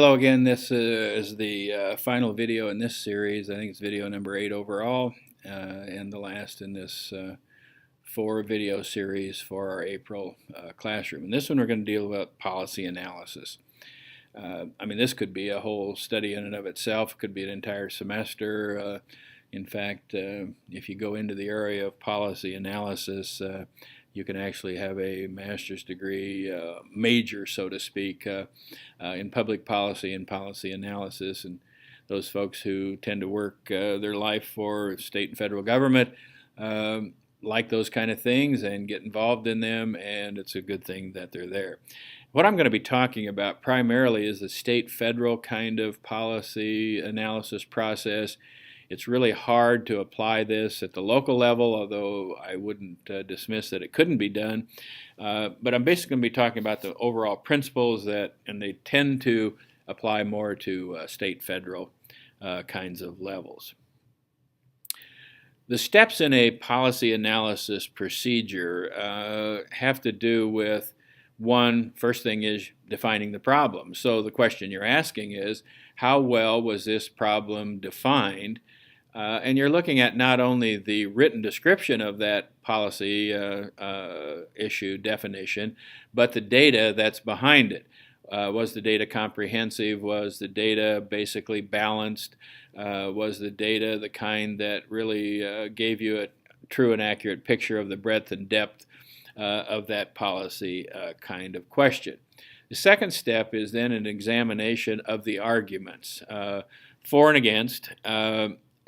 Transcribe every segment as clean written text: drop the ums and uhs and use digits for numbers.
Hello again. This is the final video in this series. I think it's video number 8 overall, and the last in this 4-video series for our April classroom. And this one we're going to deal with policy analysis. This could be a whole study in and of itself. It could be an entire semester. In fact, if you go into the area of policy analysis, you can actually have a master's degree major, so to speak, in public policy and policy analysis. And those folks who tend to work their life for state and federal government like those kind of things and get involved in them, and it's a good thing that they're there. What I'm going to be talking about primarily is the state-federal kind of policy analysis process. It's really hard to apply this at the local level, although I wouldn't dismiss that it couldn't be done. But I'm basically going to be talking about the overall principles and they tend to apply more to state-federal kinds of levels. The steps in a policy analysis procedure have to do with first thing is defining the problem. So the question you're asking is, how well was this problem defined? And you're looking at not only the written description of that policy issue definition, but the data that's behind it. Was the data comprehensive? Was the data basically balanced? Was the data the kind that really gave you a true and accurate picture of the breadth and depth of that policy kind of question? The second step is then an examination of the arguments for and against,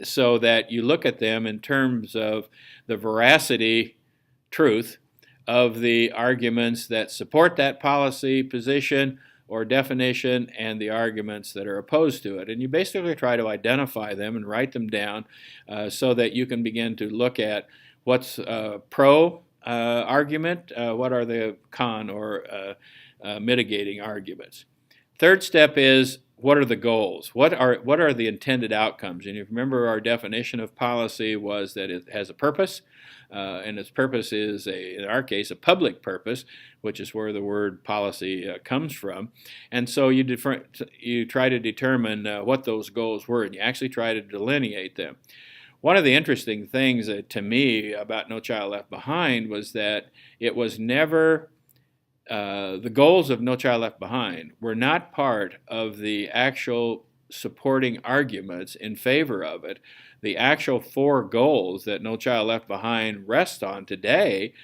so that you look at them in terms of the veracity, truth, of the arguments that support that policy position or definition and the arguments that are opposed to it. And you basically try to identify them and write them down so that you can begin to look at what's pro argument, what are the con or mitigating arguments. Third step is, what are the goals? What are the intended outcomes? And you remember our definition of policy was that it has a purpose, and its purpose is, in our case, a public purpose, which is where the word policy comes from. And so you try to determine what those goals were, and you actually try to delineate them. One of the interesting things to me about No Child Left Behind was that it was never the goals of No Child Left Behind were not part of the actual supporting arguments in favor of it. The actual 4 goals that No Child Left Behind rests on today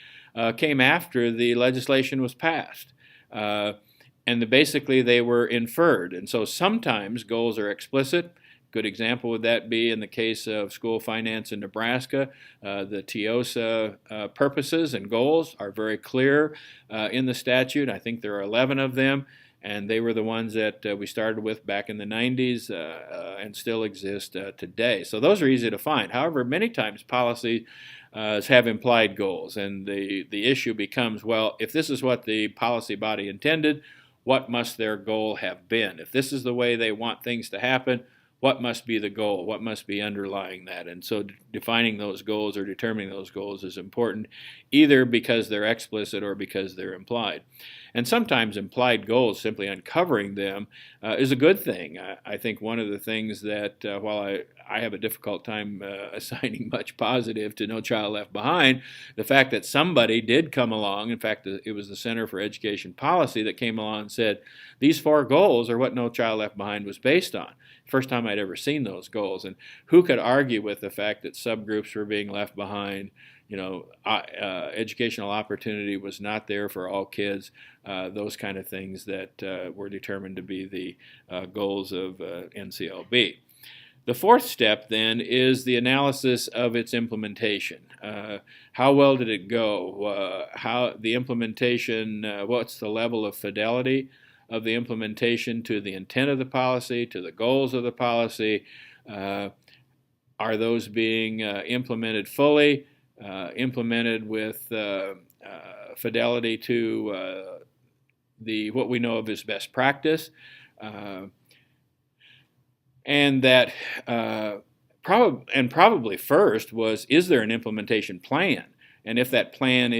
came after the legislation was passed. And basically they were inferred. And so sometimes goals are explicit. Good example would that be in the case of school finance in Nebraska. The TIOSA purposes and goals are very clear in the statute. I think there are 11 of them, and they were the ones that we started with back in the 90s and still exist today. So those are easy to find. However, many times policies have implied goals, and the issue becomes, well, if this is what the policy body intended, what must their goal have been? If this is the way they want things to happen, what must be the goal? What must be underlying that? And so defining those goals or determining those goals is important, either because they're explicit or because they're implied. And sometimes implied goals, simply uncovering them, is a good thing. I think one of the things that, while I have a difficult time assigning much positive to No Child Left Behind, the fact that somebody did come along, in fact, it was the Center for Education Policy that came along and said, these 4 goals are what No Child Left Behind was based on. First time I'd ever seen those goals. And who could argue with the fact that subgroups were being left behind? Educational opportunity was not there for all kids, those kind of things that were determined to be the goals of NCLB. The fourth step then is the analysis of its implementation. How well did it go? How the implementation, what's the level of fidelity of the implementation to the intent of the policy, to the goals of the policy? Are those being implemented fully? Implemented with fidelity to what we know of as best practice, and that probably first was, is there an implementation plan? And if that plan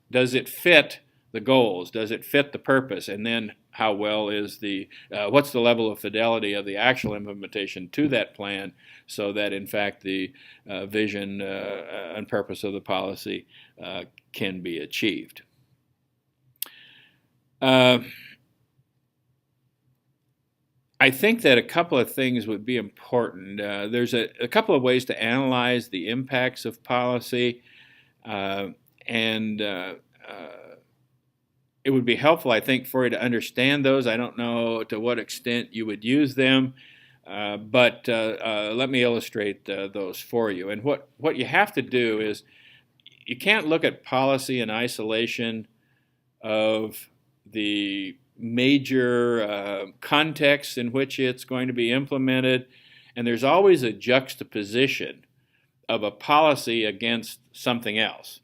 does it fit the goals? Does it fit the purpose? And then how well is what's the level of fidelity of the actual implementation to that plan, so that in fact the vision and purpose of the policy can be achieved. I think that a couple of things would be important. There's a couple of ways to analyze the impacts of policy, and it would be helpful, I think, for you to understand those. I don't know to what extent you would use them, but let me illustrate those for you. And what you have to do is, you can't look at policy in isolation of the major context in which it's going to be implemented, and there's always a juxtaposition of a policy against something else.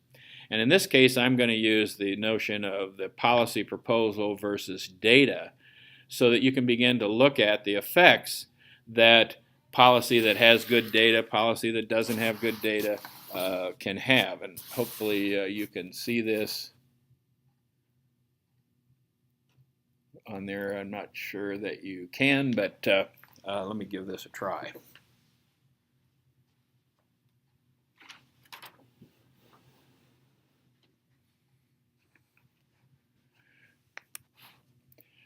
And in this case, I'm going to use the notion of the policy proposal versus data, so that you can begin to look at the effects that policy that has good data, policy that doesn't have good data can have. And hopefully you can see this on there. I'm not sure that you can, but let me give this a try.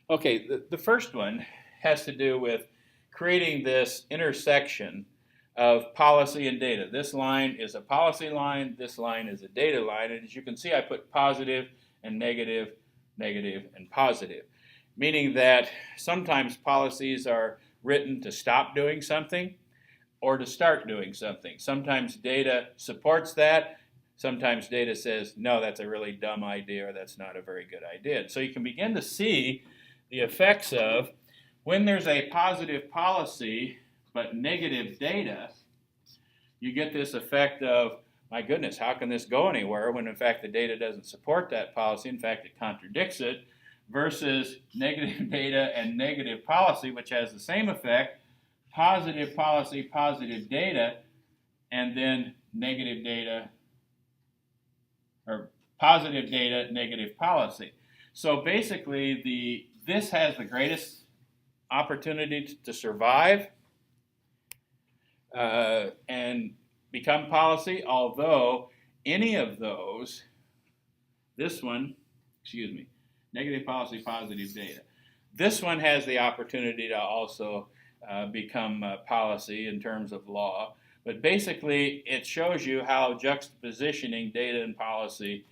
Okay, the first one has to do with creating this intersection of policy and data. This line is a policy line, this line is a data line, and as you can see, I put positive and negative, negative and positive, meaning that sometimes policies are written to stop doing something or to start doing something. Sometimes data supports that. Sometimes data says, no, that's a really dumb idea, or that's not a very good idea. So you can begin to see the effects of when there's a positive policy but negative data, you get this effect of, my goodness, how can this go anywhere when in fact the data doesn't support that policy? In fact, it contradicts it, versus negative data and negative policy, which has the same effect, positive policy, positive data, and then negative data, or positive data, negative policy. So basically, this has the greatest opportunity to survive and become policy, although any of those, this one, excuse me, negative policy, positive data, this one has the opportunity to also become policy in terms of law. But basically, it shows you how juxtapositioning data and policy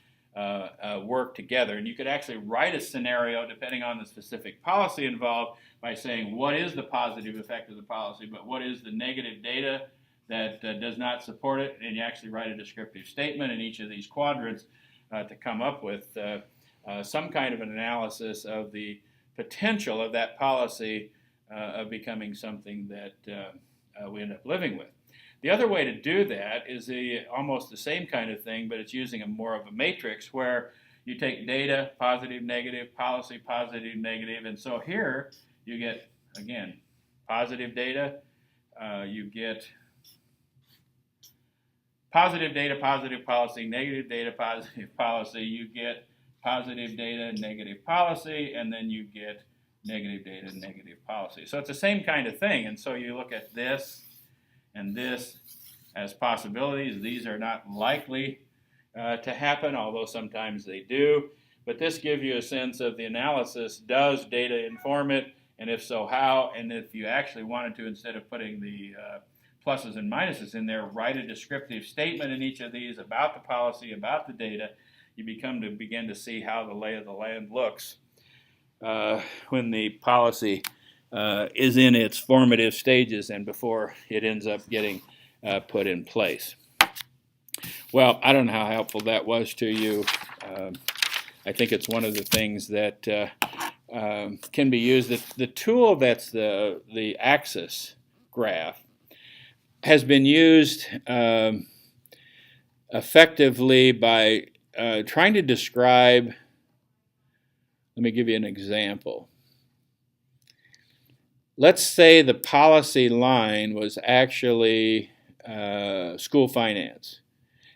work together. And you could actually write a scenario depending on the specific policy involved by saying, what is the positive effect of the policy, but what is the negative data that does not support it? And you actually write a descriptive statement in each of these quadrants to come up with some kind of an analysis of the potential of that policy of becoming something that we end up living with. The other way to do that is almost the same kind of thing, but it's using more of a matrix where you take data, positive, negative, policy, positive, negative, and so here you get, again, positive data, you get positive data, positive policy, negative data, positive policy, you get positive data, negative policy, and then you get negative data, negative policy. So it's the same kind of thing, and so you look at this and this as possibilities. These are not likely to happen, although sometimes they do. But this gives you a sense of the analysis. Does data inform it? And if so, how? And if you actually wanted to, instead of putting the pluses and minuses in there, write a descriptive statement in each of these about the policy, about the data, you begin to see how the lay of the land looks when the policy is in its formative stages and before it ends up getting put in place. Well, I don't know how helpful that was to you. I think it's one of the things that can be used. The tool that's the axis graph has been used effectively by trying to describe, let me give you an example. Let's say the policy line was actually school finance,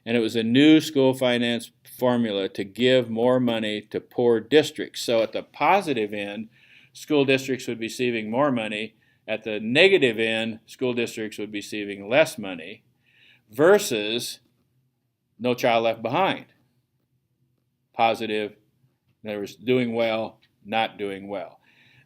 and it was a new school finance formula to give more money to poor districts. So at the positive end, school districts would be receiving more money. At the negative end, school districts would be receiving less money, versus No Child Left Behind. Positive, in other words, doing well, not doing well.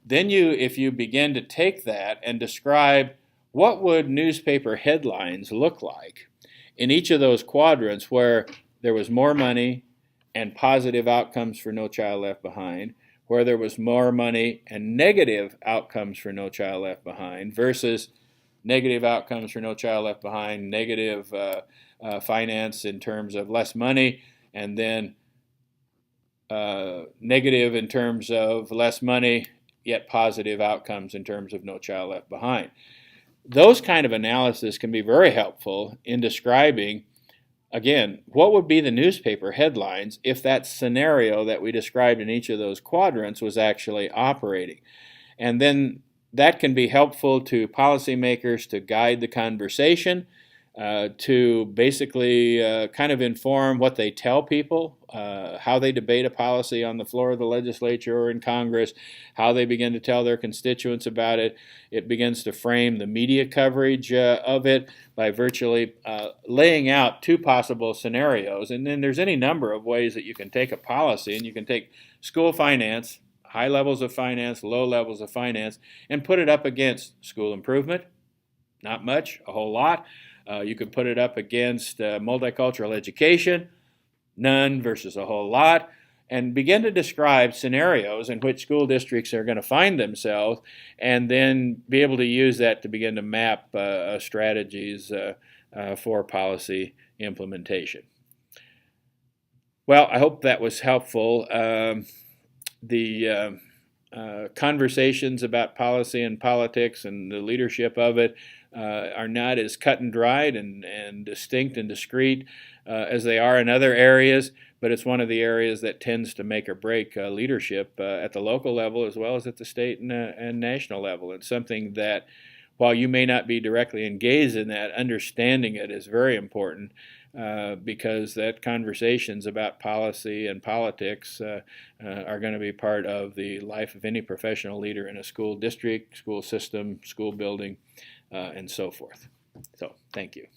Then if you begin to take that and describe what would newspaper headlines look like in each of those quadrants where there was more money and positive outcomes for No Child Left Behind, where there was more money and negative outcomes for No Child Left Behind, versus negative outcomes for No Child Left Behind, negative finance in terms of less money, and then negative in terms of less money, yet positive outcomes in terms of No Child Left Behind. Those kind of analysis can be very helpful in describing, again, what would be the newspaper headlines if that scenario that we described in each of those quadrants was actually operating. And then that can be helpful to policymakers to guide the conversation, to basically kind of inform what they tell people, how they debate a policy on the floor of the legislature or in Congress, how they begin to tell their constituents about it. It begins to frame the media coverage of it by virtually laying out two possible scenarios. And then there's any number of ways that you can take a policy, and you can take school finance, high levels of finance, low levels of finance, and put it up against school improvement, not much, a whole lot. You could put it up against multicultural education, none versus a whole lot, and begin to describe scenarios in which school districts are going to find themselves, and then be able to use that to begin to map strategies for policy implementation. Well, I hope that was helpful. The conversations about policy and politics and the leadership of it are not as cut and dried and distinct and discrete as they are in other areas, but it's one of the areas that tends to make or break leadership at the local level as well as at the state and national level. It's something that, while you may not be directly engaged in that, understanding it is very important, because that conversations about policy and politics are going to be part of the life of any professional leader in a school district, school system, school building, and so forth. So, thank you.